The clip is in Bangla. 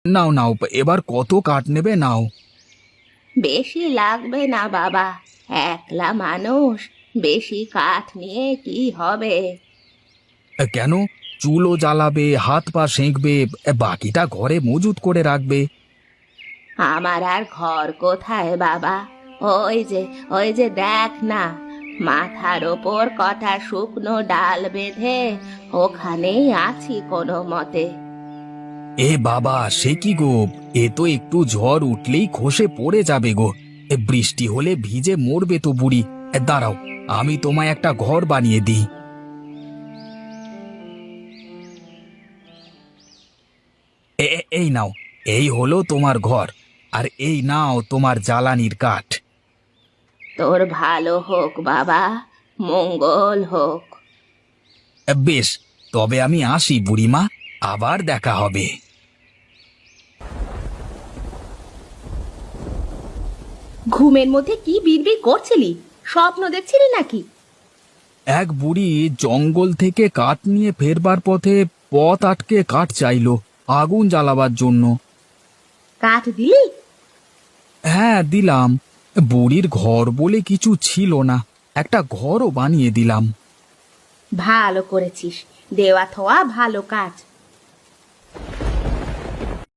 নাও নাও, এবার কত কাঠ নেবে নাও। বেশি লাগবে না বাবা, একলা মানুষ, বেশি কাঠ নিয়ে কি হবে? কেন? চুলো জ্বালাবে, হাত পা সেঁকবে, বাকিটা ঘরে মজুত করে রাখবে। আমার আর ঘর কোথায় বাবা? ওই যে ওই যে দেখ না, মাথার ওপর কটা শুকনো ডাল বেঁধে ওখানেই আছি কোনো মতে। এ বাবা, সে কি গো! এ তো একটু ঝড় উঠলেই খসে পড়ে যাবে গো। বৃষ্টি হলে ভিজে মরবে তো বুড়ি। দাঁড়াও, আমি তোমায় একটা ঘর বানিয়ে দিই। এই নাও, এই হলো তোমার ঘর। আর এই নাও তোমার জ্বালানির কাঠ। তোর ভালো হোক বাবা, মঙ্গল হোক। বেশ, তবে আমি আসি বুড়িমা, আবার দেখা হবে। ঘুমের মধ্যে কি বিড়বিড় করছিলি? স্বপ্ন দেখছিলি নাকি? এক বুড়ি জঙ্গল থেকে কাঠ নিয়ে ফেরবার পথে পথ আটকে কাঠ চাইলো আগুন জ্বালাবার জন্য। কাঠ দিলি? হ্যাঁ, দিলাম। বুড়ির ঘর বলে কিছু ছিল না, একটা ঘরও বানিয়ে দিলাম। ভালো করেছিস, দেওয়া থোয়া ভালো কাজ।